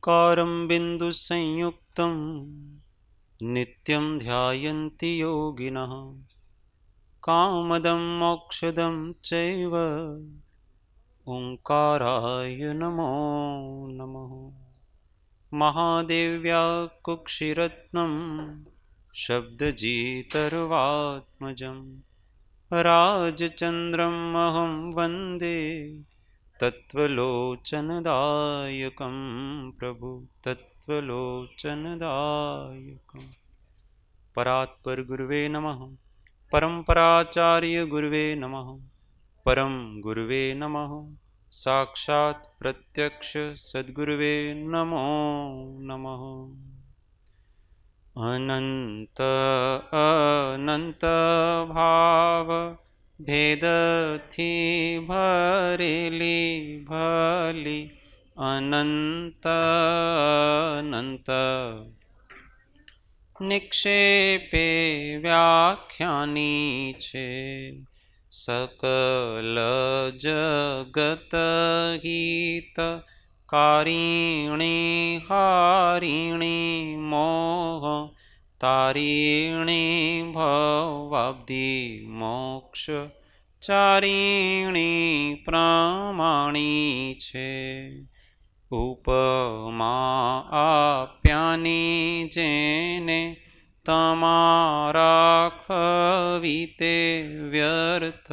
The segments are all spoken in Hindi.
ओंकारं बिन्दुसंयुक्तं नित्यं ध्यायन्ति योगिनः कामदं मोक्षदं चैव ओंकाराय नमो नमः। महादेव्या कुक्षिरत्नं शब्दजितर्वात्मजं राजचन्द्रम् अहं वन्दे तत्त्वलोचनदायकं प्रभु तत्त्वलोचनदायकम्। परात्पर गुरुवे नमः। परम्पराचार्य गुरुवे नमः। परम गुरुवे नमः। साक्षात् प्रत्यक्ष सद्गुरुवे नमो नमः। अनंत अनंत भाव भेद थी भरेली भली अनंत अनंत निक्षेपे व्याख्यानी छे सकल जगत हित कारिणी हारिणी मोह तारिणी भवाब्धि मोक्ष चारिणी प्रमाणी छे उपमा आप्यानी जेने तमारा खवीते व्यर्थ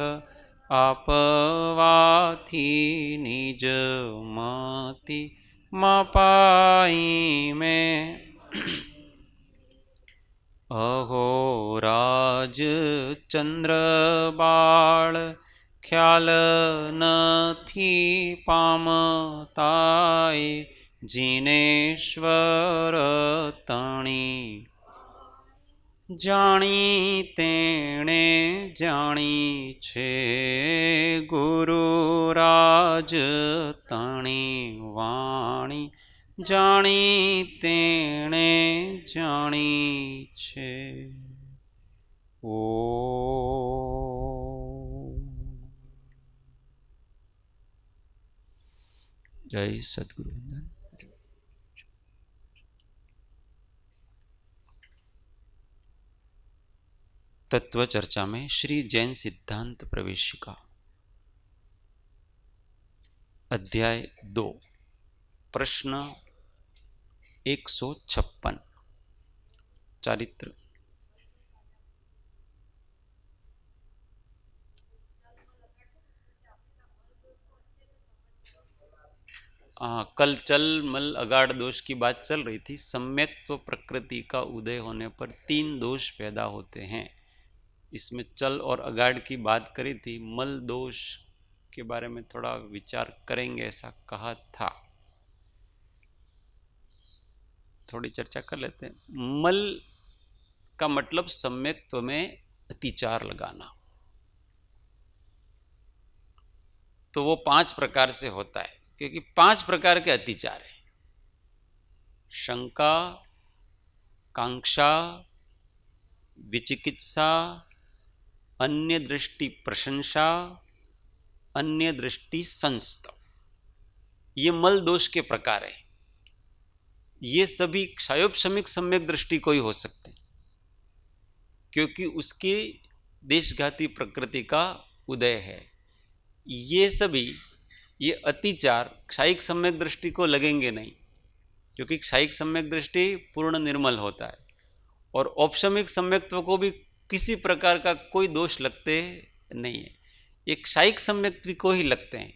आपवाथी निज मति मपाई में अहो राज चंद्र बाळ ख्याल नथी पामताय जिनेश्वर तणी जाणी तेणे जाणी छे गुरुराज तणी वाणी जाणी तेणे जाणी छे। ओ जय सद्गुरु। तत्व चर्चा में श्री जैन सिद्धांत प्रवेशिका अध्याय 2 प्रश्न 156 चारित्र। कल चल मल अगाड़ दोष की बात चल रही थी। सम्यक्त्व प्रकृति का उदय होने पर 3 दोष पैदा होते हैं। इसमें चल और अगाड़ की बात करी थी। मल दोष के बारे में थोड़ा विचार करेंगे ऐसा कहा था, थोड़ी चर्चा कर लेते हैं। मल का मतलब सम्यक्त्व में अतिचार लगाना। तो वो 5 प्रकार से होता है, क्योंकि 5 प्रकार के अतिचार है। शंका, कांक्षा, विचिकित्सा, अन्य दृष्टि प्रशंसा, अन्य दृष्टि संस्तव, ये मल दोष के प्रकार है। ये सभी क्षयोपशमिक सम्यक दृष्टि को ही हो सकते, क्योंकि उसकी देशघाती प्रकृति का उदय है। ये सभी ये अतिचार क्षायिक सम्यक दृष्टि को लगेंगे नहीं, क्योंकि क्षायिक सम्यक दृष्टि पूर्ण निर्मल होता है और औपशमिक सम्यक्त्व को भी किसी प्रकार का कोई दोष लगते नहीं है। ये क्षायिक सम्यक्त्व को ही लगते हैं।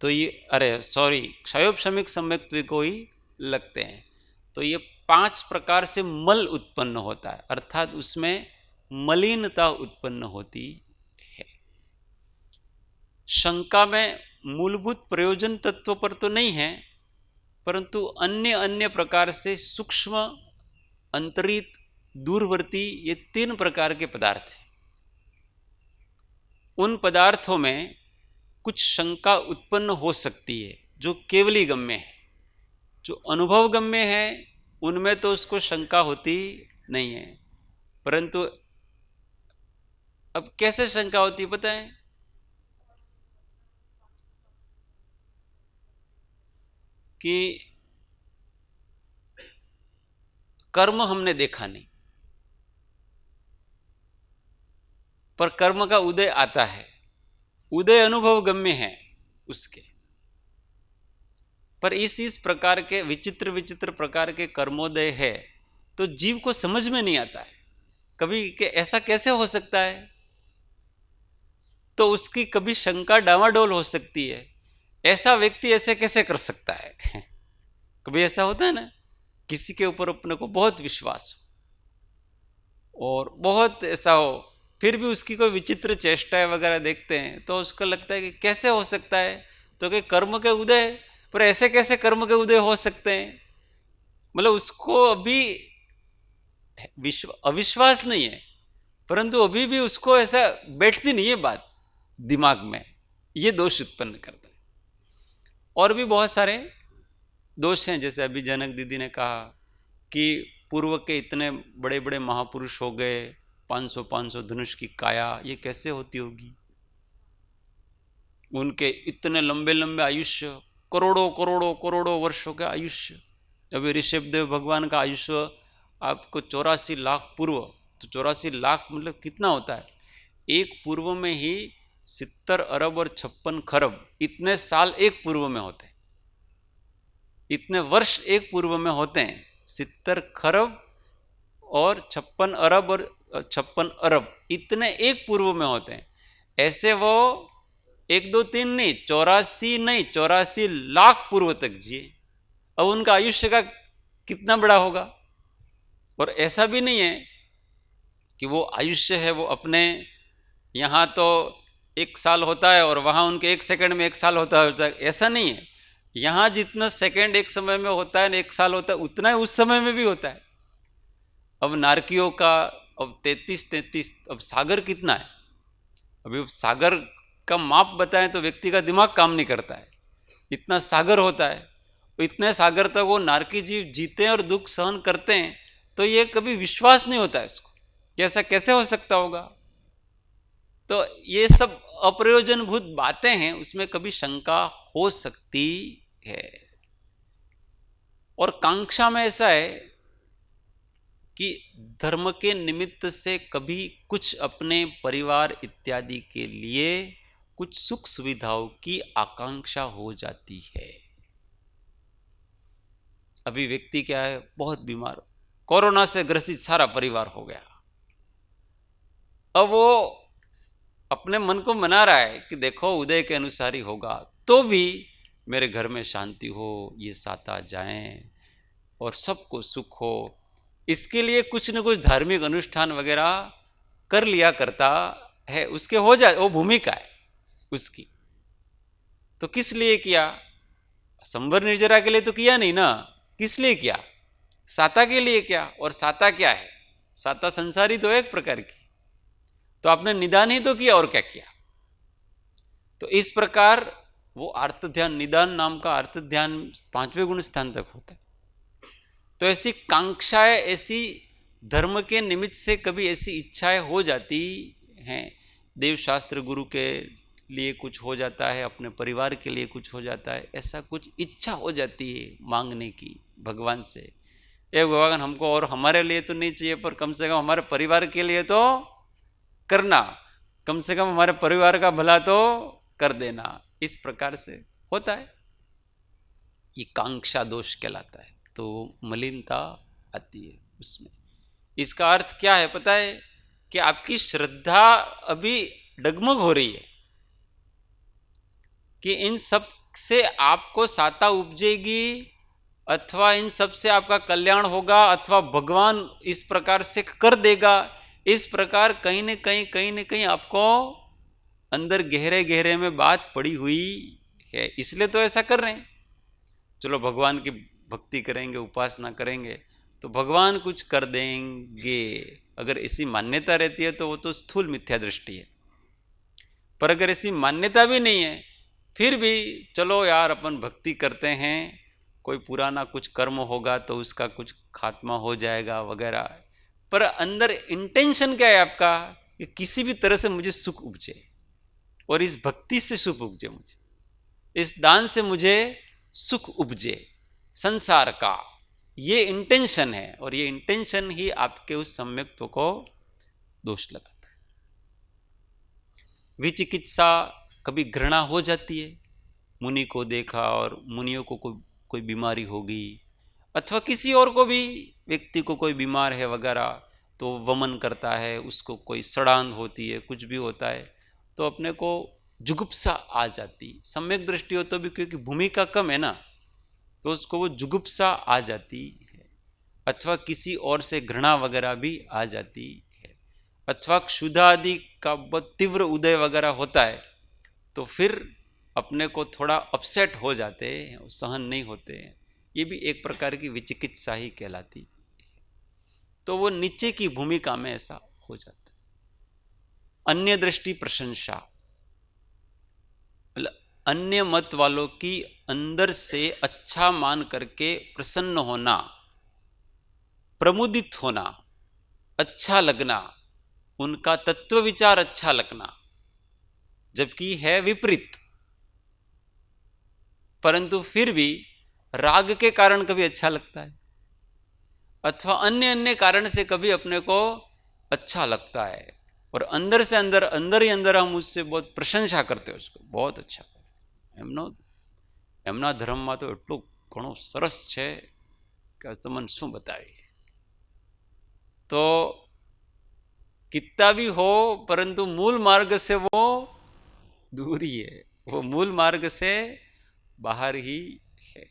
तो ये क्षयोपशमिक सम्यक्त्व को ही लगते हैं। तो ये 5 प्रकार से मल उत्पन्न होता है, अर्थात उसमें मलिनता उत्पन्न होती है। शंका में मूलभूत प्रयोजन तत्व पर तो नहीं है, परंतु अन्य अन्य प्रकार से सूक्ष्म, अंतरित, दूरवर्ती, ये 3 प्रकार के पदार्थ हैं। उन पदार्थों में कुछ शंका उत्पन्न हो सकती है जो केवली गम्य है। जो अनुभव गम्य है उनमें तो उसको शंका होती नहीं है, परंतु अब कैसे शंका होती पता है? कि कर्म हमने देखा नहीं, पर कर्म का उदय आता है, उदय अनुभव गम्य है उसके। पर इस प्रकार के विचित्र विचित्र प्रकार के कर्मोदय है तो जीव को समझ में नहीं आता है कभी कि ऐसा कैसे हो सकता है। तो उसकी कभी शंका डावाडोल हो सकती है, ऐसा व्यक्ति ऐसे कैसे कर सकता है। कभी ऐसा होता है ना, किसी के ऊपर अपने को बहुत विश्वास हो और बहुत ऐसा हो, फिर भी उसकी कोई विचित्र चेष्टाएं वगैरह देखते हैं तो उसको लगता है कि कैसे हो सकता है, तो कि कर्म के उदय, पर ऐसे कैसे कर्म के उदय हो सकते हैं। मतलब उसको अभी अविश्वास नहीं है, परंतु अभी भी उसको ऐसा बैठती नहीं है बात दिमाग में, ये दोष उत्पन्न करता है। और भी बहुत सारे दोष हैं, जैसे अभी जनक दीदी ने कहा कि पूर्व के इतने बड़े बड़े महापुरुष हो गए, 500 धनुष की काया, ये कैसे होती होगी। उनके इतने लंबे लंबे आयुष्य, करोड़ों करोड़ों करोड़ों वर्षों के आयुष्य। अभी ऋषभदेव भगवान का आयुष्य आपको 84 लाख पूर्व, तो 84 लाख मतलब कितना होता है, एक पूर्व में ही 70 अरब और 56 खरब, इतने साल एक पूर्व में होते हैं, इतने वर्ष एक पूर्व में होते हैं, 70 खरब और 56 अरब और 56 अरब, इतने एक पूर्व में होते हैं। ऐसे वो 1 2 3 नहीं, 84 नहीं, 84 लाख पूर्व तक जिए। अब उनका आयुष्य का कितना बड़ा होगा। और ऐसा भी नहीं है कि वो आयुष्य है वो अपने यहाँ तो 1 साल होता है और वहाँ उनके 1 सेकंड में 1 साल होता है, ऐसा नहीं है। यहाँ जितना सेकंड एक समय में होता है, 1 साल होता है, उतना ही उस समय में भी होता है। अब नारकियों का अब 33, अब सागर कितना है, अभी सागर का माप बताएं तो व्यक्ति का दिमाग काम नहीं करता है, इतना सागर होता है। इतने सागर तक वो नारकी जीव जीते हैं और दुख सहन करते हैं, तो ये कभी विश्वास नहीं होता है इसको कि ऐसा कैसे हो सकता होगा। तो ये सब अप्रयोजनभूत बातें हैं, उसमें कभी शंका हो सकती है। और कांक्षा में ऐसा है कि धर्म के निमित्त से कभी कुछ अपने परिवार इत्यादि के लिए कुछ सुख सुविधाओं की आकांक्षा हो जाती है। अभी व्यक्ति क्या है, बहुत बीमार, कोरोना से ग्रसित सारा परिवार हो गया। अब वो अपने मन को मना रहा है कि देखो उदय के अनुसार ही होगा, तो भी मेरे घर में शांति हो, ये साता जाएं और सबको सुख हो, इसके लिए कुछ न कुछ धार्मिक अनुष्ठान वगैरह कर लिया करता है, उसके हो जाए, वो भूमिका है उसकी। तो किस लिए किया, संवर निर्जरा के लिए तो किया नहीं ना, किस लिए किया, साता के लिए किया। और साता क्या है, साता संसारी तो एक प्रकार की, तो आपने निदान ही तो किया, और क्या किया। तो इस प्रकार वो आर्त ध्यान, निदान नाम का आर्त ध्यान 5वें गुण स्थान तक होता है। तो ऐसी कांक्षाएं, ऐसी धर्म के निमित्त से कभी ऐसी इच्छाएं हो जाती हैं, देवशास्त्र गुरु के लिए कुछ हो जाता है, अपने परिवार के लिए कुछ हो जाता है, ऐसा कुछ इच्छा हो जाती है मांगने की भगवान से। ये भगवान हमको और हमारे लिए तो नहीं चाहिए, पर कम से कम हमारे परिवार के लिए तो करना, कम से कम हमारे परिवार का भला तो कर देना। इस प्रकार से होता है, ये कांक्षा दोष कहलाता है। तो मलिनता आती है उसमें। इसका अर्थ क्या है पता है, कि आपकी श्रद्धा अभी डगमग हो रही है कि इन सब से आपको साता उपजेगी, अथवा इन सब से आपका कल्याण होगा, अथवा भगवान इस प्रकार से कर देगा। इस प्रकार कहीं न कहीं आपको अंदर गहरे गहरे में बात पड़ी हुई है, इसलिए तो ऐसा कर रहे हैं। चलो भगवान की भक्ति करेंगे, उपासना करेंगे तो भगवान कुछ कर देंगे, अगर ऐसी मान्यता रहती है तो वो तो स्थूल मिथ्या दृष्टि है। पर अगर ऐसी मान्यता भी नहीं है, फिर भी चलो यार अपन भक्ति करते हैं, कोई पुराना कुछ कर्म होगा तो उसका कुछ खात्मा हो जाएगा वगैरह, पर अंदर इंटेंशन क्या है आपका, कि किसी भी तरह से मुझे सुख उपजे, और इस भक्ति से सुख उपजे, मुझे इस दान से मुझे सुख उपजे संसार का, ये इंटेंशन है, और ये इंटेंशन ही आपके उस सम्यक्त्व को दोष लगाता है। विचिकित्सा, कभी घृणा हो जाती है, मुनि को देखा और मुनियों को कोई बीमारी होगी, अथवा किसी और को भी, व्यक्ति को कोई बीमार है वगैरह, तो वमन करता है, उसको कोई सड़ांध होती है, कुछ भी होता है, तो अपने को जुगुप्सा आ जाती। सम्यक दृष्टि हो तो भी, क्योंकि भूमिका कम है ना, तो उसको वो जुगुप्सा आ जाती है, अथवा किसी और से घृणा वगैरह भी आ जाती है, अथवा क्षुधा आदि का बहुत तीव्र उदय वगैरह होता है, तो फिर अपने को थोड़ा अपसेट हो जाते हैं, सहन नहीं होते हैं। ये भी एक प्रकार की विचिकित्सा ही कहलाती। तो वो नीचे की भूमिका में ऐसा हो जाता है। अन्य दृष्टि प्रशंसा, अन्य मत वालों की अंदर से अच्छा मान करके प्रसन्न होना, प्रमुदित होना, अच्छा लगना, उनका तत्व विचार अच्छा लगना, जबकि है विपरीत, परंतु फिर भी राग के कारण कभी अच्छा लगता है, अथवा अन्य अन्य कारण से कभी अपने को अच्छा लगता है, और अंदर से अंदर, अंदर ही अंदर हम उससे बहुत प्रशंसा करते हैं, उसको बहुत अच्छा। એમના ધર્મમાં તો એટલું ઘણું સરસ છે કે તમને શું બતાવીએ। तो कितना भी हो, परंतु मूल मार्ग से वो दूर ही है, वो मूल मार्ग से बाहर ही है।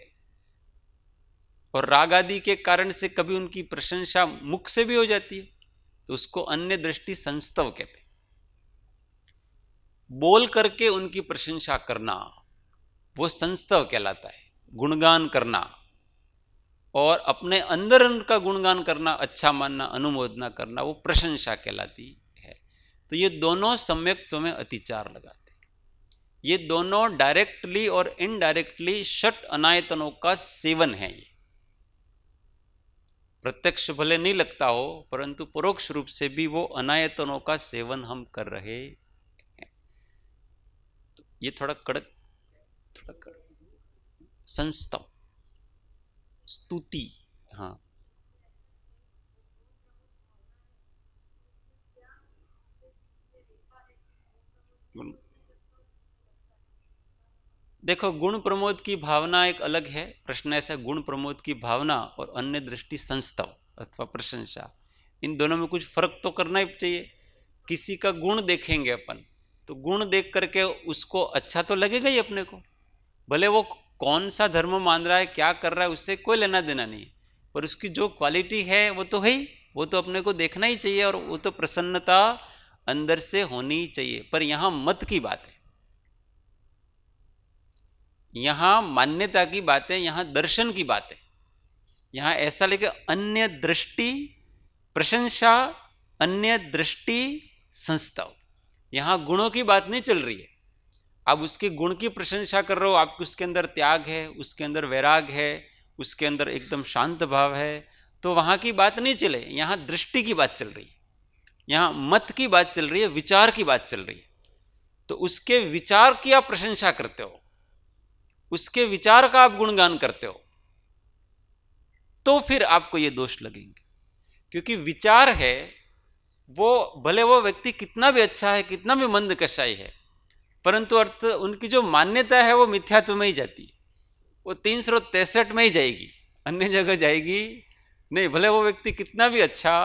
और राग आदि के कारण से कभी उनकी प्रशंसा मुख से भी हो जाती है, तो उसको अन्य दृष्टि संस्तव कहते हैं। बोल करके उनकी प्रशंसा करना वो संस्तव कहलाता है, गुणगान करना, और अपने अंदर उनका गुणगान करना, अच्छा मानना, अनुमोदना करना, वो प्रशंसा कहलाती है। तो ये दोनों सम्यक्त्व में अतिचार लगाते हैं। ये दोनों डायरेक्टली और इनडायरेक्टली षट अनायतनों का सेवन है। ये प्रत्यक्ष भले नहीं लगता हो, परंतु परोक्ष रूप से भी वो अनायतनों का सेवन हम कर रहे हैं। तो ये थोड़ा कड़क, थोड़ा कड़क संस्तव, स्तुति। हाँ, देखो, गुण प्रमोद की भावना एक अलग है। प्रश्न ऐसा, गुण प्रमोद की भावना और अन्य दृष्टि संस्तव अथवा प्रशंसा, इन दोनों में कुछ फर्क तो करना ही चाहिए। किसी का गुण देखेंगे अपन, तो गुण देख करके उसको अच्छा तो लगेगा ही अपने को, भले वो कौन सा धर्म मान रहा है, क्या कर रहा है, उससे कोई लेना देना नहीं, पर उसकी जो क्वालिटी है वो तो है ही, वो तो अपने को देखना ही चाहिए, और वो तो प्रसन्नता अंदर से होनी ही चाहिए। पर यहाँ मत की बात है, यहाँ मान्यता की बात है, यहाँ दर्शन की बात है। यहाँ ऐसा लेके अन्य दृष्टि प्रशंसा, अन्य दृष्टि संस्तव, यहाँ गुणों की बात नहीं चल रही है। आप उसके गुण की प्रशंसा कर रहे हो, आपके उसके अंदर त्याग है, उसके अंदर वैराग है, उसके अंदर एकदम शांत भाव है, तो वहां की बात नहीं चले। यहाँ दृष्टि की बात चल रही है, यहाँ मत की बात चल रही है, विचार की बात चल रही है। तो उसके विचार की आप प्रशंसा करते हो, उसके विचार का आप गुणगान करते हो, तो फिर आपको ये दोष लगेंगे। क्योंकि विचार है वो, भले वो व्यक्ति कितना भी अच्छा है, कितना भी मंद कसाई है, परंतु अर्थ उनकी जो मान्यता है वो मिथ्यात्व में ही जाती है, वो 363 में ही जाएगी, अन्य जगह जाएगी नहीं, भले वो व्यक्ति कितना भी अच्छा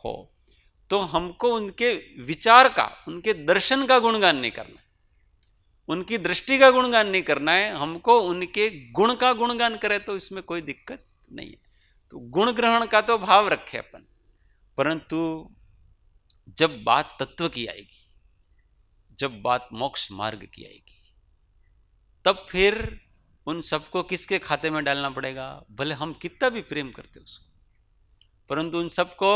हो। तो हमको उनके विचार का, उनके दर्शन का गुणगान नहीं करना है, उनकी दृष्टि का गुणगान नहीं करना है, हमको उनके गुण का गुणगान करे तो इसमें कोई दिक्कत नहीं है। तो गुण ग्रहण का तो भाव रखे अपन, परंतु जब बात तत्व की आएगी, जब बात मोक्ष मार्ग की आएगी, तब फिर उन सबको किसके खाते में डालना पड़ेगा? भले हम कितना भी प्रेम करते उसको, परंतु उन सबको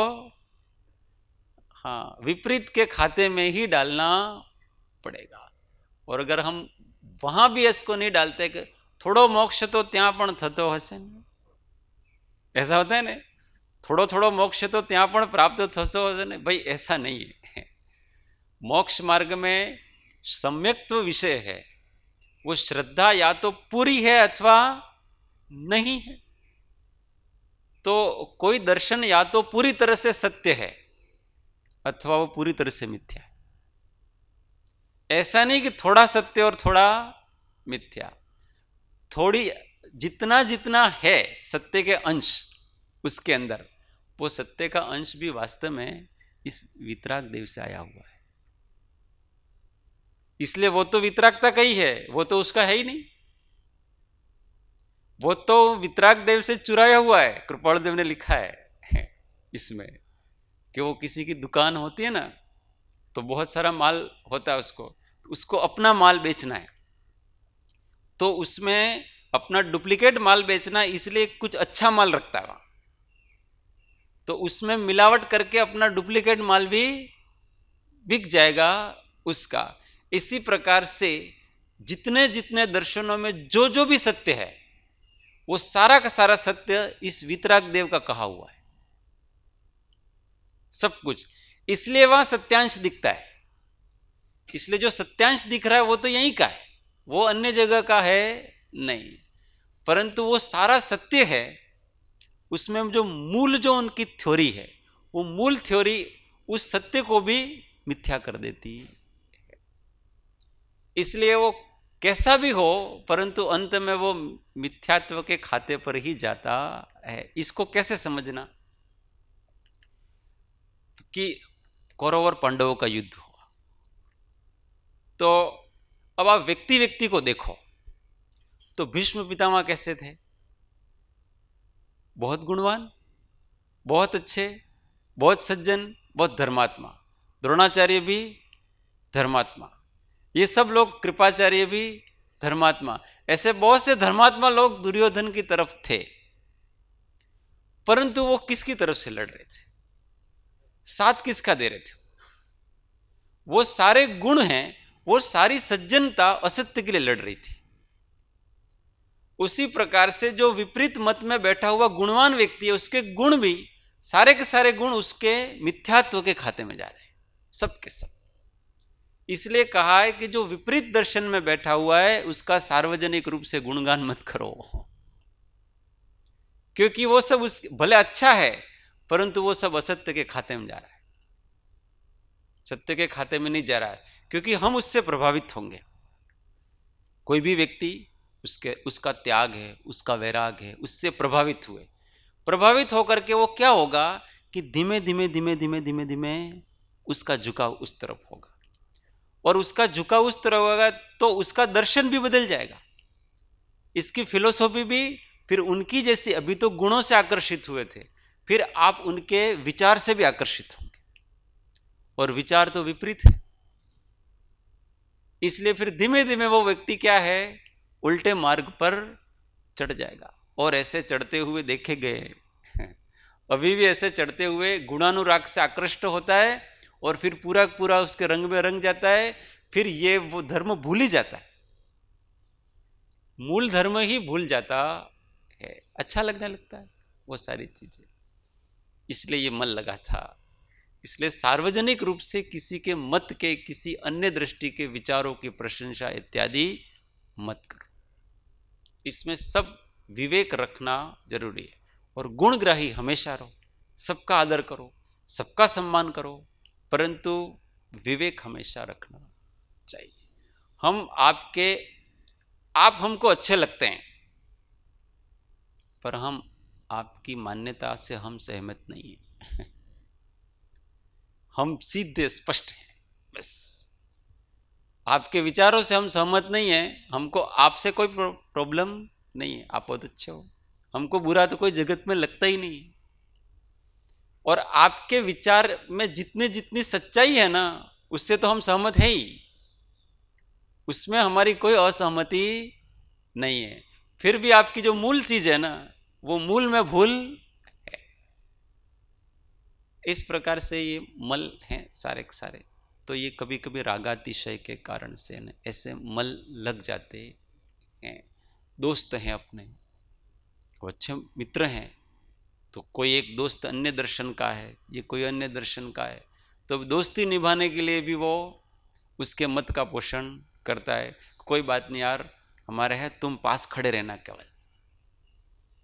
हाँ विपरीत के खाते में ही डालना पड़ेगा। और अगर हम वहां भी इसको नहीं डालते कि थोड़ो मोक्ष तो ત્યાં પણ થતો હશે ને, ऐसा होता है ना, थोड़ो थोड़ो मोक्ष तो ત્યાં પણ प्राप्त થતો હશે ને, भाई ऐसा नहीं है। मोक्ष मार्ग में सम्यक्त्व विषय है, वो श्रद्धा या तो पूरी है अथवा नहीं है। तो कोई दर्शन या तो पूरी तरह से सत्य है अथवा वो पूरी तरह से मिथ्या है। ऐसा नहीं कि थोड़ा सत्य और थोड़ा मिथ्या, थोड़ी जितना जितना है सत्य के अंश उसके अंदर, वो सत्य का अंश भी वास्तव में इस वितराग देव से आया हुआ है। इसलिए वो तो वितरागता का ही है, वो तो उसका है ही नहीं, वो तो वितराग देव से चुराया हुआ है। कृपाल देव ने लिखा है इसमें कि वो किसी की दुकान होती है ना, तो बहुत सारा माल होता है, उसको अपना माल बेचना है, तो उसमें अपना डुप्लीकेट माल बेचना है, इसलिए कुछ अच्छा माल रखता है वहां, तो उसमें मिलावट करके अपना डुप्लीकेट माल भी बिक जाएगा उसका। इसी प्रकार से जितने जितने दर्शनों में जो जो भी सत्य है, वो सारा का सारा सत्य इस वितराग देव का कहा हुआ है, सब कुछ। इसलिए वहां सत्यांश दिखता है। इसलिए जो सत्यांश दिख रहा है वो तो यहीं का है, वो अन्य जगह का है नहीं, परंतु वो सारा सत्य है। उसमें जो मूल जो उनकी थ्योरी है, वो मूल थ्योरी उस सत्य को भी मिथ्या कर देती है। इसलिए वो कैसा भी हो, परंतु अंत में वो मिथ्यात्व के खाते पर ही जाता है। इसको कैसे समझना कि कौरव और पांडवों का युद्ध हुआ, तो अब आप व्यक्ति व्यक्ति को देखो तो भीष्म पितामह कैसे थे? बहुत गुणवान, बहुत अच्छे, बहुत सज्जन, बहुत धर्मात्मा। द्रोणाचार्य भी धर्मात्मा, ये सब लोग, कृपाचार्य भी धर्मात्मा, ऐसे बहुत से धर्मात्मा लोग दुर्योधन की तरफ थे, परंतु वो किसकी तरफ से लड़ रहे थे? साथ किसका दे रहे थे? वो सारे गुण हैं, वो सारी सज्जनता असत्य के लिए लड़ रही थी। उसी प्रकार से जो विपरीत मत में बैठा हुआ गुणवान व्यक्ति है, उसके गुण भी, सारे के सारे गुण उसके मिथ्यात्व के खाते में जा रहे हैं, सब के सब। इसलिए कहा है कि जो विपरीत दर्शन में बैठा हुआ है उसका सार्वजनिक रूप से गुणगान मत करो, क्योंकि वो सब भले अच्छा है, परंतु वो सब असत्य के खाते में जा रहा है, सत्य के खाते में नहीं जा रहा है, क्योंकि हम उससे प्रभावित होंगे। कोई भी व्यक्ति, उसका त्याग है, उसका वैराग है, उससे प्रभावित हुए, प्रभावित होकर के वो क्या होगा कि धीमे धीमे धीमे धीमे धीमे धीमे उसका झुकाव उस तरफ होगा, और उसका झुकाव उस तरफ होगा तो उसका दर्शन भी बदल जाएगा, इसकी फिलोसॉफी भी फिर उनकी जैसी। अभी तो गुणों से आकर्षित हुए थे, फिर आप उनके विचार से भी आकर्षित होंगे, और विचार तो विपरीत है। इसलिए फिर धीमे धीमे वो व्यक्ति क्या है, उल्टे मार्ग पर चढ़ जाएगा। और ऐसे चढ़ते हुए देखे गए, अभी भी ऐसे चढ़ते हुए गुणानुराग से आकृष्ट होता है, और फिर पूरा पूरा उसके रंग में रंग जाता है, फिर ये वो धर्म भूल ही जाता है, मूल धर्म ही भूल जाता है, अच्छा लगने लगता है वो सारी चीजें। इसलिए ये मन लगा था। इसलिए सार्वजनिक रूप से किसी के मत के, किसी अन्य दृष्टि के विचारों की प्रशंसा इत्यादि मत करो। इसमें सब विवेक रखना जरूरी है, और गुणग्राही हमेशा रहो, सबका आदर करो, सबका सम्मान करो, परंतु विवेक हमेशा रखना चाहिए। आप हमको अच्छे लगते हैं, पर हम आपकी मान्यता से हम सहमत नहीं हैं। हम सीधे स्पष्ट हैं, बस आपके विचारों से हम सहमत नहीं हैं, हमको आपसे कोई प्रॉब्लम नहीं है, आप बहुत अच्छे हो, हमको बुरा तो कोई जगत में लगता ही नहीं। और आपके विचार में जितनी जितनी सच्चाई है ना, उससे तो हम सहमत हैं ही, उसमें हमारी कोई असहमति नहीं है। फिर भी आपकी जो मूल चीज है ना, वो मूल में भूल है। इस प्रकार से ये मल हैं सारे के सारे। तो ये कभी कभी रागातिशय के कारण से न ऐसे मल लग जाते हैं। दोस्त हैं अपने, वो अच्छे मित्र हैं, तो कोई एक दोस्त अन्य दर्शन का है, ये कोई अन्य दर्शन का है, तो दोस्ती निभाने के लिए भी वो उसके मत का पोषण करता है। कोई बात नहीं यार, हमारे है, तुम पास खड़े रहना, केवल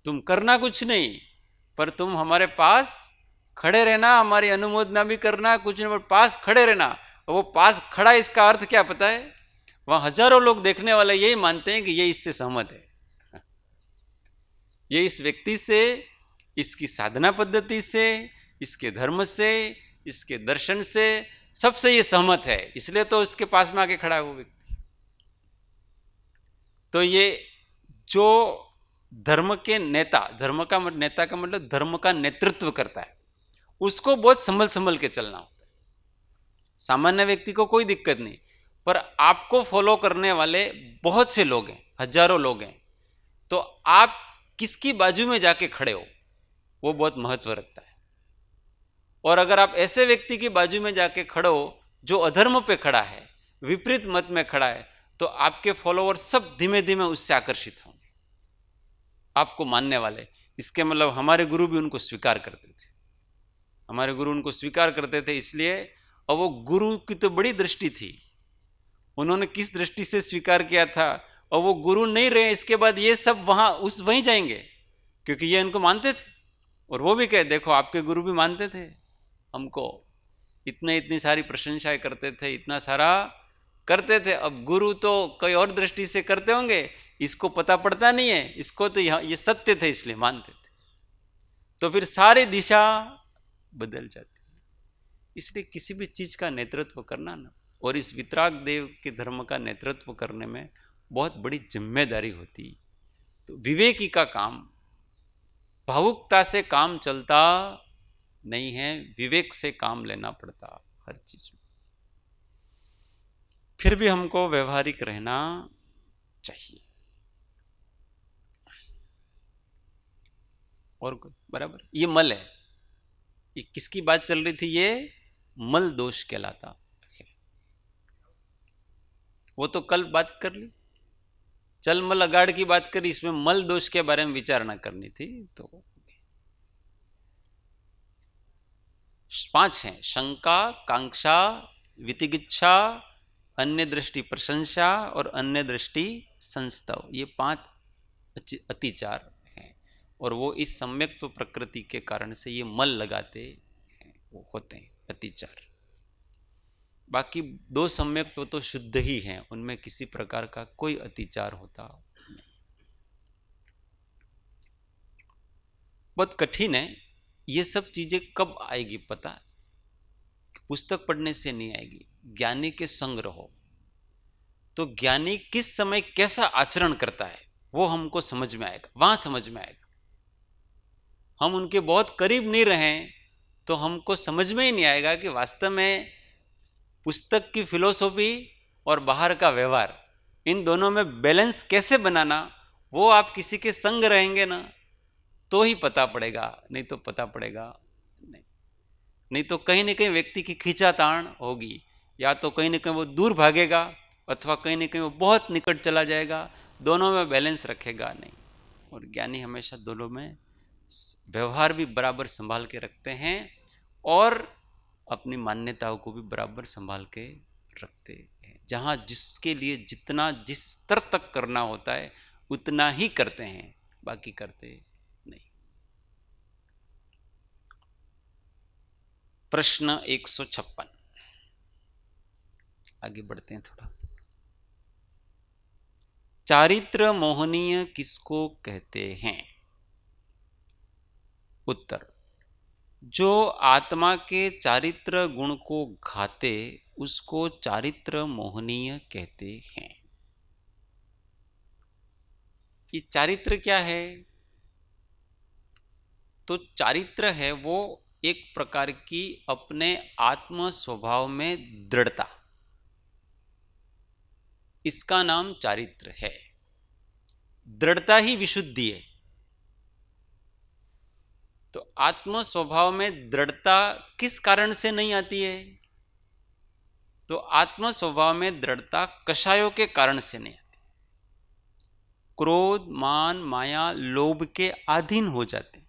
तुम करना कुछ नहीं, पर तुम हमारे पास खड़े रहना, हमारी अनुमोदना भी करना, कुछ नहीं, पास खड़े रहना। वो पास खड़ा, इसका अर्थ क्या पता है? वहां हजारों लोग देखने वाले यही मानते हैं कि ये इससे सहमत है, ये इस व्यक्ति से, इसकी साधना पद्धति से, इसके धर्म से, इसके दर्शन से, सबसे ये सहमत है, इसलिए तो इसके पास में आके खड़ा है वो व्यक्ति। तो ये जो धर्म के नेता, धर्म का नेता का मतलब धर्म का नेतृत्व करता है, उसको बहुत संभल संभल के चलना होता है। सामान्य व्यक्ति को कोई दिक्कत नहीं, पर आपको फॉलो करने वाले बहुत से लोग हैं, हजारों लोग हैं, तो आप किसकी बाजू में जाके खड़े हो वो बहुत महत्व रखता है। और अगर आप ऐसे व्यक्ति की बाजू में जाके खड़े हो जो अधर्म पे खड़ा है, विपरीत मत में खड़ा है, तो आपके फॉलोअर सब धीमे धीमे उससे आकर्षित होंगे, आपको मानने वाले। इसके मतलब हमारे गुरु भी उनको स्वीकार करते थे, हमारे गुरु उनको स्वीकार करते थे, इसलिए और वो गुरु की तो बड़ी दृष्टि थी, उन्होंने किस दृष्टि से स्वीकार किया था। और वो गुरु नहीं रहे, इसके बाद ये सब वहीं जाएंगे, क्योंकि ये इनको मानते थे। और वो भी कहे देखो आपके गुरु भी मानते थे हमको, इतनी सारी प्रशंसाएं करते थे, इतना सारा करते थे। अब गुरु तो कोई और दृष्टि से करते होंगे, इसको पता पड़ता नहीं है, इसको तो ये सत्य थे इसलिए मानते थे, तो फिर सारी दिशा बदल जाती है। इसलिए किसी भी चीज का नेतृत्व करना ना, और इस वितराग देव के धर्म का नेतृत्व करने में बहुत बड़ी जिम्मेदारी होती। तो विवेकी का काम, भावुकता से काम चलता नहीं है, विवेक से काम लेना पड़ता हर चीज में। फिर भी हमको व्यवहारिक रहना चाहिए। और बराबर ये मल है, ये किसकी बात चल रही थी? ये मल दोष कहलाता है। वो तो कल बात कर ली, चल मल अगाड़ की बात करी, इसमें मल दोष के बारे में विचारणा करनी थी। तो 5 हैं: शंका, कांक्षा, वितिगिच्छा, अन्य दृष्टि प्रशंसा और अन्य दृष्टि संस्तव। ये 5 अतिचार हैं, और वो इस सम्यक्त्व प्रकृति के कारण से ये मल लगाते हैं, वो होते हैं अतिचार। बाकी 2 सम्यक्त्व तो शुद्ध ही हैं, उनमें किसी प्रकार का कोई अतिचार होता नहीं। बहुत कठिन है, ये सब चीजें कब आएगी पता है? पुस्तक पढ़ने से नहीं आएगी, ज्ञानी के संग रहो। तो ज्ञानी किस समय कैसा आचरण करता है वो हमको समझ में आएगा, वहां समझ में आएगा। हम उनके बहुत करीब नहीं रहे तो हमको समझ में ही नहीं आएगा कि वास्तव में पुस्तक की फिलोसॉफी और बाहर का व्यवहार, इन दोनों में बैलेंस कैसे बनाना, वो आप किसी के संग रहेंगे ना तो ही पता पड़ेगा, नहीं तो पता पड़ेगा नहीं तो कहीं ना कहीं व्यक्ति की खींचातान होगी, या तो कहीं ना कहीं वो दूर भागेगा अथवा कहीं ना कहीं वो बहुत निकट चला जाएगा, दोनों में बैलेंस रखेगा नहीं। और ज्ञानी हमेशा दोनों में व्यवहार भी बराबर संभाल के रखते हैं और अपनी मान्यताओं को भी बराबर संभाल के रखते हैं। जहाँ जिसके लिए जितना जिस स्तर तक करना होता है उतना ही करते हैं, बाकी करते नहीं। प्रश्न 156, आगे बढ़ते हैं थोड़ा। चारित्र मोहनीय किसको कहते हैं? उत्तर: जो आत्मा के चारित्र गुण को घाते उसको चारित्र मोहनीय कहते हैं। ये चारित्र क्या है? तो चारित्र है वो एक प्रकार की अपने आत्म स्वभाव में दृढ़ता, इसका नाम चारित्र है। दृढ़ता ही विशुद्धि है। तो आत्म स्वभाव में दृढ़ता किस कारण से नहीं आती है? तो आत्म स्वभाव में दृढ़ता कषायों के कारण से नहीं आती। क्रोध, मान, माया, लोभ के अधीन हो जाते,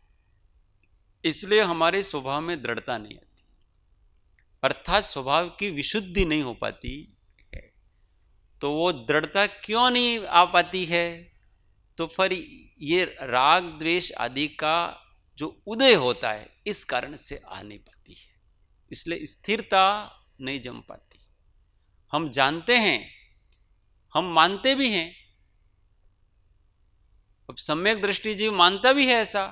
इसलिए हमारे स्वभाव में दृढ़ता नहीं आती, अर्थात स्वभाव की विशुद्धि नहीं हो पाती है। तो वो दृढ़ता क्यों नहीं आ पाती है? तो फिर ये राग द्वेष आदि का जो उदय होता है इस कारण से आ नहीं पाती है, इसलिए स्थिरता नहीं जम पाती। हम जानते हैं, हम मानते भी हैं, अब सम्यक दृष्टि जीव मानता भी है ऐसा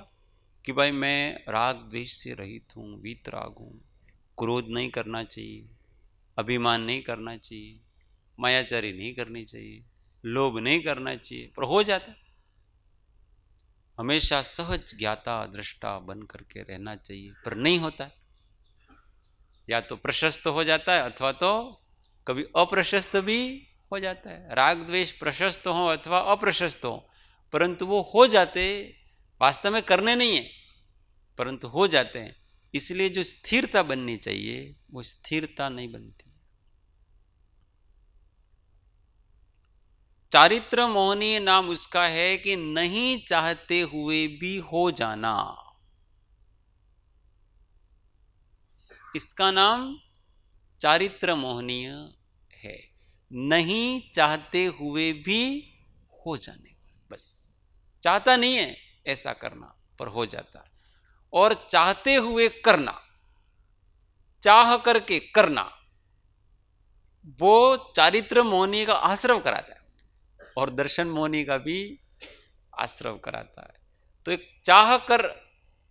कि भाई मैं राग द्वेष से रहित हूं, वीतराग हूं, क्रोध नहीं करना चाहिए, अभिमान नहीं करना चाहिए, मायाचारी नहीं करनी चाहिए, लोभ नहीं करना चाहिए, पर हो जाता है। हमेशा सहज ज्ञाता दृष्टा बन करके रहना चाहिए, पर नहीं होता है। या तो प्रशस्त हो जाता है अथवा तो कभी अप्रशस्त भी हो जाता है। राग द्वेष प्रशस्त हो अथवा अप्रशस्त हो, परंतु वो हो जाते, वास्तव में करने नहीं है परंतु हो जाते हैं। इसलिए जो स्थिरता बननी चाहिए वो स्थिरता नहीं बनती। चारित्र मोहनीय नाम उसका है कि नहीं चाहते हुए भी हो जाना, इसका नाम चारित्र मोहनीय है। नहीं चाहते हुए भी हो जाने का, बस चाहता नहीं है ऐसा करना पर हो जाता है। और चाहते हुए करना, चाह करके करना, वो चारित्र मोहनीय का आश्रव कराता है और दर्शन मोहनीय का भी आश्रव कराता है। तो एक चाह कर,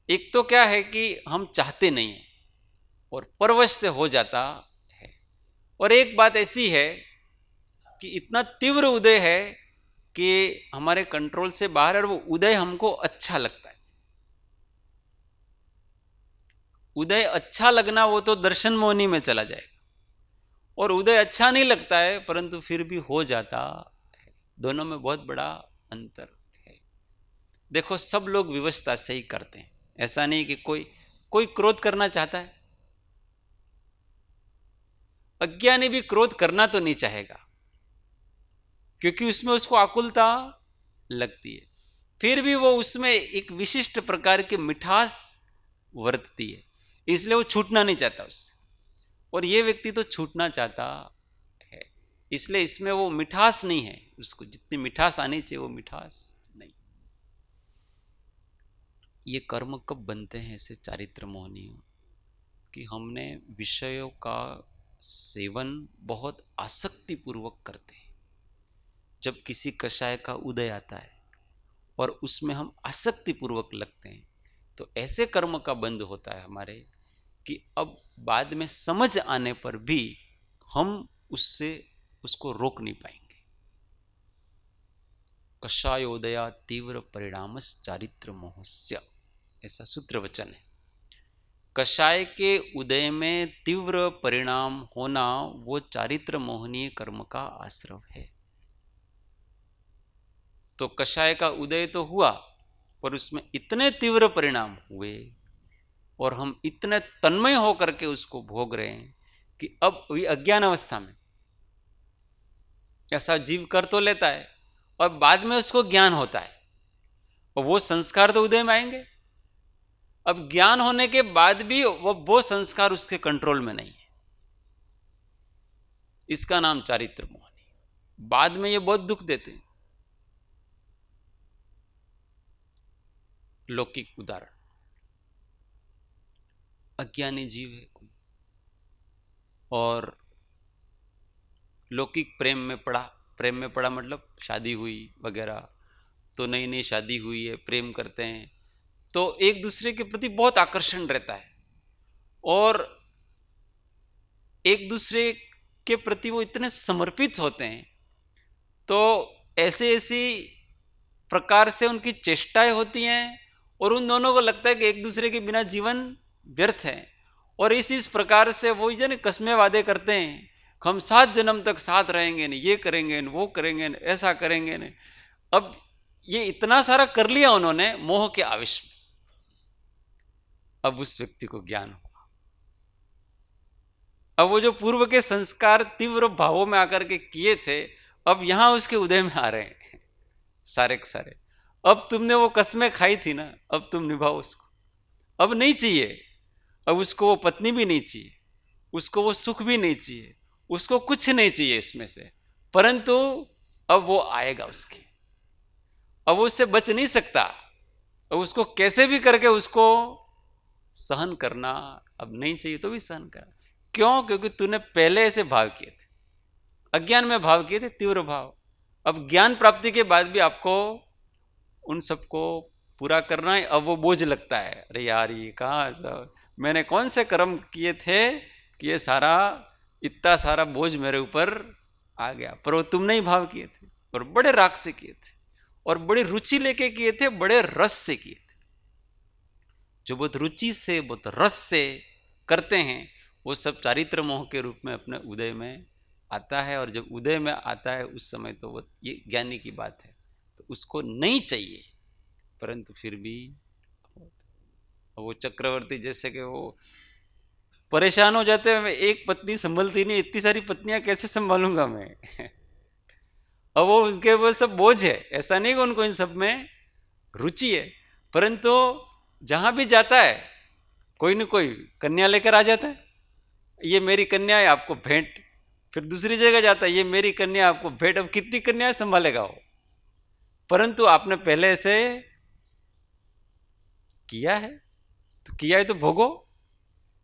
एक तो क्या है कि हम चाहते नहीं है और परवश से हो जाता है, और एक बात ऐसी है कि इतना तीव्र उदय है कि हमारे कंट्रोल से बाहर, और वो उदय हमको अच्छा लगता है। उदय अच्छा लगना वो तो दर्शन मोहनी में चला जाएगा, और उदय अच्छा नहीं लगता है परंतु फिर भी हो जाता है। दोनों में बहुत बड़ा अंतर है। देखो सब लोग विवशता से ही करते हैं, ऐसा नहीं कि कोई कोई क्रोध करना चाहता है। अज्ञानी भी क्रोध करना तो नहीं चाहेगा क्योंकि उसमें उसको आकुलता लगती है, फिर भी वो उसमें एक विशिष्ट प्रकार की मिठास वर्तती है, इसलिए वो छूटना नहीं चाहता उससे। और ये व्यक्ति तो छूटना चाहता है, इसलिए इसमें वो मिठास नहीं है, उसको जितनी मिठास आनी चाहिए वो मिठास नहीं। ये कर्म कब बनते हैं ऐसे चारित्र मोहनी, कि हमने विषयों का सेवन बहुत आसक्ति पूर्वक करते हैं। जब किसी कषाय का उदय आता है और उसमें हम आसक्ति पूर्वक लगते हैं, तो ऐसे कर्म का बंध होता है हमारे कि अब बाद में समझ आने पर भी हम उसको रोक नहीं पाएंगे। कषायोदया तीव्र परिणामस चारित्र मोहस्य, ऐसा सूत्र वचन है। कषाय के उदय में तीव्र परिणाम होना वो चारित्र मोहनीय कर्म का आश्रव है। तो कषाय का उदय तो हुआ पर उसमें इतने तीव्र परिणाम हुए और हम इतने तन्मय होकर के उसको भोग रहे हैं कि अब अज्ञान अवस्था में ऐसा जीव कर तो लेता है और बाद में उसको ज्ञान होता है, और वो संस्कार तो उदय में आएंगे। अब ज्ञान होने के बाद भी वो संस्कार उसके कंट्रोल में नहीं है, इसका नाम चारित्र मोहनी। बाद में ये बहुत दुख देते हैं। लौकिक उदाहरण, अज्ञानी जीव है कोई और लौकिक प्रेम में पड़ा मतलब शादी हुई वगैरह, तो नई नई शादी हुई है, प्रेम करते हैं, तो एक दूसरे के प्रति बहुत आकर्षण रहता है और एक दूसरे के प्रति वो इतने समर्पित होते हैं, तो ऐसी प्रकार से उनकी चेष्टाएं होती हैं और उन दोनों को लगता है कि एक दूसरे के बिना जीवन व्यर्थ है। और इस प्रकार से वो जन कस्में वादे करते हैं, हम 7 जन्म तक साथ रहेंगे, नहीं ये करेंगे न वो करेंगे न ऐसा करेंगे न। अब ये इतना सारा कर लिया उन्होंने मोह के आवेश में, अब उस व्यक्ति को ज्ञान हुआ। अब वो जो पूर्व के संस्कार तीव्र भावों में आकर के किए थे, अब यहां उसके उदय में आ रहे हैं सारे के सारे। अब तुमने वो कस्में खाई थी ना, अब तुम निभाओ उसको। अब नहीं चाहिए, अब उसको वो पत्नी भी नहीं चाहिए, उसको वो सुख भी नहीं चाहिए, उसको कुछ नहीं चाहिए इसमें से, परंतु अब वो आएगा उसके, अब वो उससे बच नहीं सकता। और उसको कैसे भी करके उसको सहन करना, अब नहीं चाहिए तो भी सहन करना। क्यों? क्योंकि तूने पहले ऐसे भाव किए थे, अज्ञान में भाव किए थे, तीव्र भाव। अब ज्ञान प्राप्ति के बाद भी आपको उन सबको पूरा करना है। अब वो बोझ लगता है, अरे यार ये कहाँ सब मैंने कौन से कर्म किए थे कि ये सारा इतना सारा बोझ मेरे ऊपर आ गया। पर वो तुमने ही भाव किए थे, और बड़े राग से किए थे, और बड़ी रुचि लेके किए थे, बड़े रस से किए थे। जो बहुत रुचि से, बहुत रस से करते हैं, वो सब चारित्र मोह के रूप में अपने उदय में आता है। और जब उदय में आता है उस समय तो वो ये ज्ञानी की बात है, तो उसको नहीं चाहिए, परंतु फिर भी वो चक्रवर्ती जैसे कि वो परेशान हो जाते हैं, एक पत्नी संभलती नहीं, इतनी सारी पत्नियां कैसे संभालूंगा मैं। अब वो उनके वो सब बोझ है, ऐसा नहीं कि उनको इन सब में रुचि है, परंतु जहां भी जाता है कोई न कोई कन्या लेकर आ जाता है, ये मेरी कन्या है आपको भेंट। फिर दूसरी जगह जाता है, ये मेरी कन्या आपको भेंट। अब कितनी कन्याएं संभालेगा वो? परंतु आपने पहले से किया है, तो किया है तो भोगो।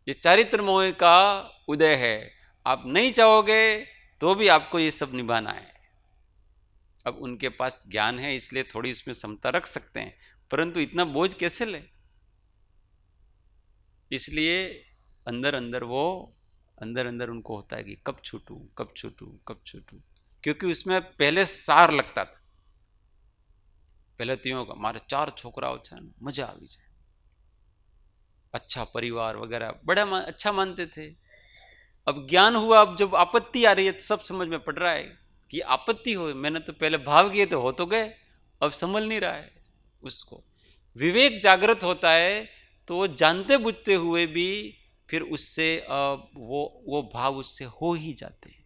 ये चारित्र मोह का उदय है। आप नहीं चाहोगे तो भी आपको ये सब निभाना है। अब उनके पास ज्ञान है इसलिए थोड़ी उसमें समता रख सकते हैं, परंतु इतना बोझ कैसे ले? इसलिए अंदर अंदर वो अंदर अंदर उनको होता है कि कब छूटूं, कब छूटूं, कब छूटूं। क्योंकि उसमें पहले सार लगता था। पहले तो यूं मारे 4 छोकराओ छे, मजा आ जाए, अच्छा परिवार वगैरह बड़ा अच्छा मानते थे। अब ज्ञान हुआ, अब जब आपत्ति आ रही है तो सब समझ में पड़ रहा है कि आपत्ति हो, मैंने तो पहले भाव किए तो हो तो गए, अब संभल नहीं रहा है उसको। विवेक जागृत होता है तो वो जानते बुझते हुए भी फिर उससे वो भाव उससे हो ही जाते हैं।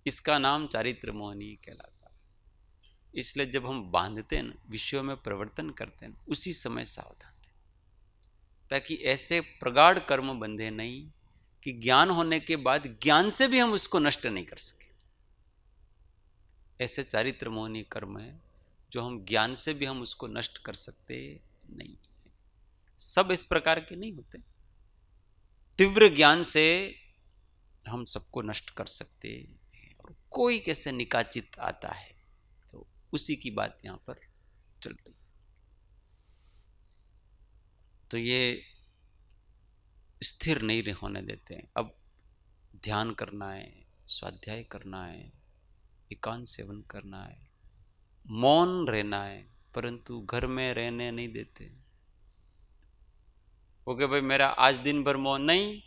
इसका नाम चारित्र मोहनी कहलाता है। इसलिए जब हम बांधते हैं, विषयों में प्रवर्तन करते हैं, उसी समय सावधान रहें, ताकि ऐसे प्रगाढ़ कर्म बंधे नहीं कि ज्ञान होने के बाद ज्ञान से भी हम उसको नष्ट नहीं कर सके। ऐसे चारित्र मोहनी कर्म है जो हम ज्ञान से भी हम उसको नष्ट कर सकते नहीं। सब इस प्रकार के नहीं होते। तीव्र ज्ञान से हम सबको नष्ट कर सकते हैं, और कोई कैसे निकाचित आता है तो उसी की बात यहां पर चल रही। तो ये स्थिर नहीं होने देते हैं। अब ध्यान करना है, स्वाध्याय करना है, एकांत सेवन करना है, मौन रहना है, परंतु घर में रहने नहीं देते। ओके भाई मेरा आज दिन भर मौन नहीं,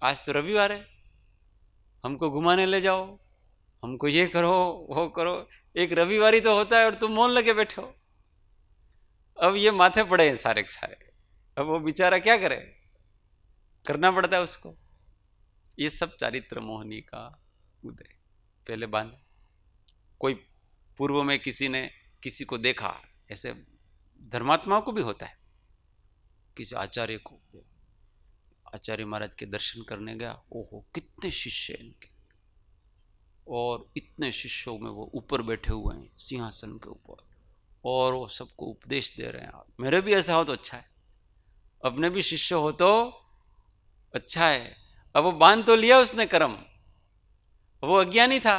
आज तो रविवार है, हमको घुमाने ले जाओ, हमको ये करो वो करो। एक रविवार ही तो होता है और तुम मौन लगे बैठे हो। अब ये माथे पड़े हैं सारे के सारे, अब वो बेचारा क्या करे, करना पड़ता है उसको। ये सब चारित्र मोहनी का उदय। पहले बांध, कोई पूर्व में किसी ने किसी को देखा, ऐसे धर्मात्माओं को भी होता है, किसी आचार्य को, आचार्य महाराज के दर्शन करने गया, ओहो कितने शिष्य हैं इनके, और इतने शिष्यों में वो ऊपर बैठे हुए हैं सिंहासन के ऊपर, और वो सबको उपदेश दे रहे हैं। मेरे भी ऐसा हो तो अच्छा है, अपने भी शिष्य हो तो अच्छा है। अब वो बांध तो लिया उसने कर्म, वो अज्ञानी था,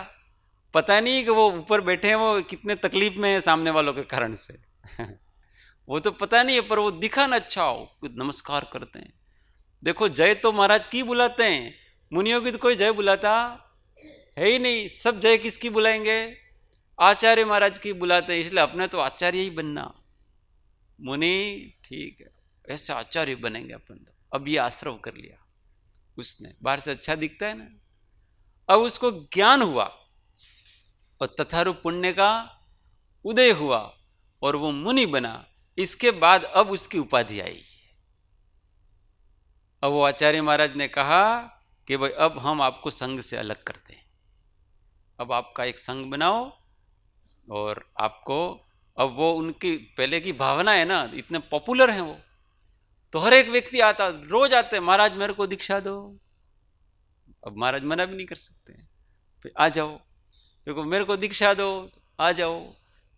पता नहीं कि वो ऊपर बैठे हैं वो कितने तकलीफ में है सामने वालों के कारण से। वो तो पता नहीं है, पर वो दिखा ना अच्छा हो, नमस्कार करते हैं। देखो जय तो महाराज की बुलाते हैं, मुनियों की तो कोई जय बुलाता है ही नहीं। सब जय किसकी बुलाएंगे? आचार्य महाराज की बुलाते हैं। इसलिए अपने तो आचार्य ही बनना, मुनि ठीक है, ऐसे आचार्य बनेंगे अपन तो। अब ये आश्रव कर लिया उसने, बाहर से अच्छा दिखता है ना। अब उसको ज्ञान हुआ और तथारूप पुण्य का उदय हुआ और वो मुनि बना। इसके बाद अब उसकी उपाधि आई। अब वो आचार्य महाराज ने कहा कि भाई अब हम आपको संघ से अलग करते हैं, अब आपका एक संघ बनाओ। और आपको अब वो उनकी पहले की भावना है ना, इतने पॉपुलर हैं वो, तो हर एक व्यक्ति आता, रोज आते हैं, महाराज मेरे को दीक्षा दो। अब महाराज मना भी नहीं कर सकते, फिर आ जाओ, देखो मेरे को दीक्षा दो, आ जाओ।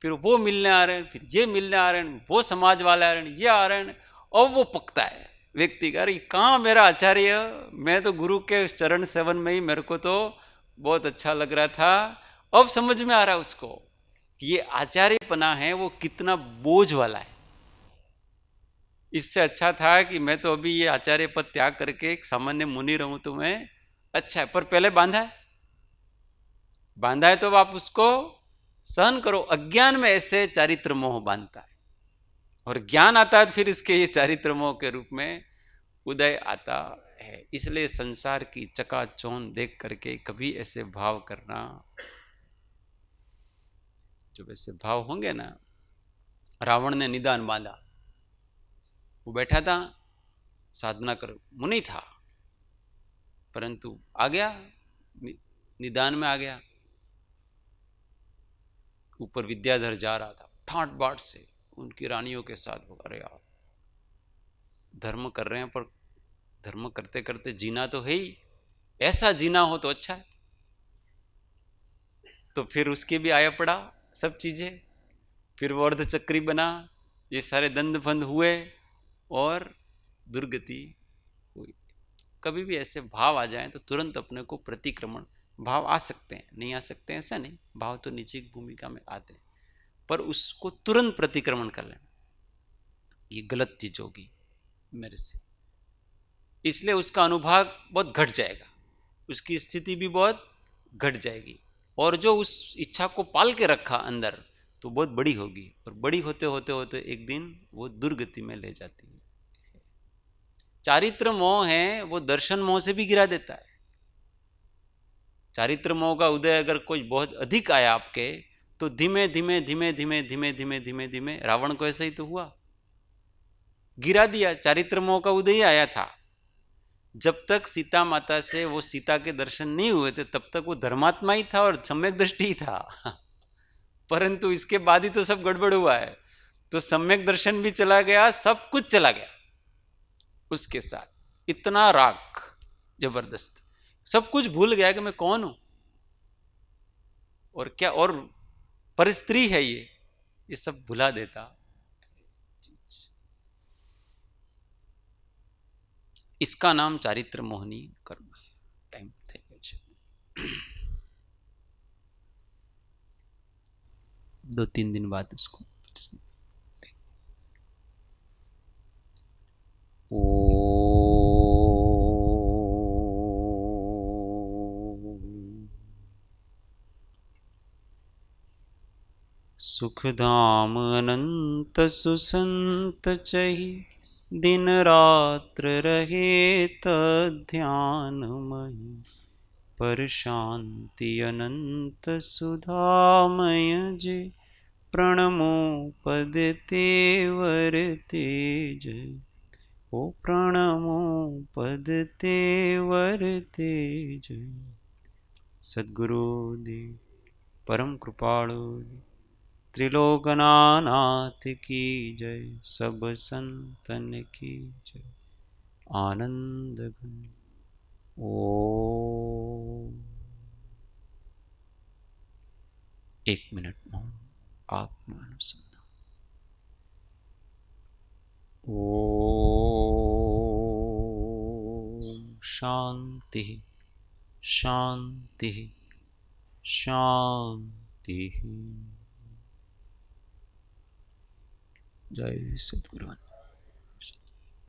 फिर वो मिलने आ रहे हैं, फिर ये मिलने आ रहे हैं, वो समाज वाले आ रहे हैं, ये आ रहे हैं, और वो पकता है व्यक्ति का, अरे कहाँ मेरा आचार्य, मैं तो गुरु के चरण सेवन में ही मेरे को तो बहुत अच्छा लग रहा था, अब समझ में आ रहा है उसको ये आचार्यपना है वो कितना बोझ वाला है। इससे अच्छा था कि मैं तो अभी ये आचार्य पद त्याग करके एक सामान्य मुनि रहूं तो मैं अच्छा है, पर पहले बांधा है तो आप उसको सहन करो। अज्ञान में ऐसे चारित्र मोह बांधता है, और ज्ञान आता है तो फिर इसके ये चारित्र मोह के रूप में उदय आता है। इसलिए संसार की चकाचौंध देख करके कभी ऐसे भाव करना, जो ऐसे भाव होंगे ना, रावण ने निदान बांधा, वो बैठा था साधना कर, मुनि था, परंतु आ गया निदान में आ गया, ऊपर विद्याधर जा रहा था ठाट बाट से उनकी रानियों के साथ, अरे यार धर्म कर रहे हैं पर धर्म करते करते जीना तो है ही, ऐसा जीना हो तो अच्छा है। तो फिर उसके भी आया पड़ा सब चीजें, फिर वो अर्धचक्री बना, ये सारे दंड फंद हुए और दुर्गति हुई। कभी भी ऐसे भाव आ जाएं तो तुरंत अपने को प्रतिक्रमण, भाव आ सकते हैं नहीं आ सकते हैं ऐसा नहीं, भाव तो निजी भूमिका में आते हैं, पर उसको तुरंत प्रतिक्रमण कर लेना, ये गलत चीज होगी मेरे से, इसलिए उसका अनुभाग बहुत घट जाएगा, उसकी स्थिति भी बहुत घट जाएगी, और जो उस इच्छा को पाल के रखा अंदर तो बहुत बड़ी होगी, और बड़ी होते होते होते एक दिन वो दुर्गति में ले जाती है। चारित्र मोह है वो दर्शन मोह से भी गिरा देता है। चारित्र मोह का उदय अगर कोई बहुत अधिक आया आपके, तो धीमे धीमे धीमे धीमे धीमे धीमे धीमे धीमे रावण को ऐसा ही तो हुआ, गिरा दिया। चारित्र मोह का उदय ही आया था, जब तक सीता माता से वो सीता के दर्शन नहीं हुए थे तब तक वो धर्मात्मा ही था और सम्यक दृष्टि ही था परंतु इसके बाद ही तो सब गड़बड़ हुआ है, तो सम्यक दर्शन भी चला गया, सब कुछ चला गया उसके साथ, इतना राग जबरदस्त, सब कुछ भूल गया कि मैं कौन हूं और क्या, और परिस्त्री है ये सब भुला देता। इसका नाम चारित्र मोहनी कर्म है। टाइम थे 2-3 दिन बाद उसको सुखधाम अनंत सुसंत चही, दिन रात्र रहे तध्यान मही, पर शांति अनंत सुधामय जे, प्रणमो पद तेवर तेज, ओ प्रणमो पद तेवर तेज। सद्गुरु देव परम कृपाणु त्रिलोकनाथ की जय, सब संतन की जय। आनंद घन ओ 1 मिनट मौन आत्मानुसंधान। ओम शांति शांति शांति। जय सद्गुरु।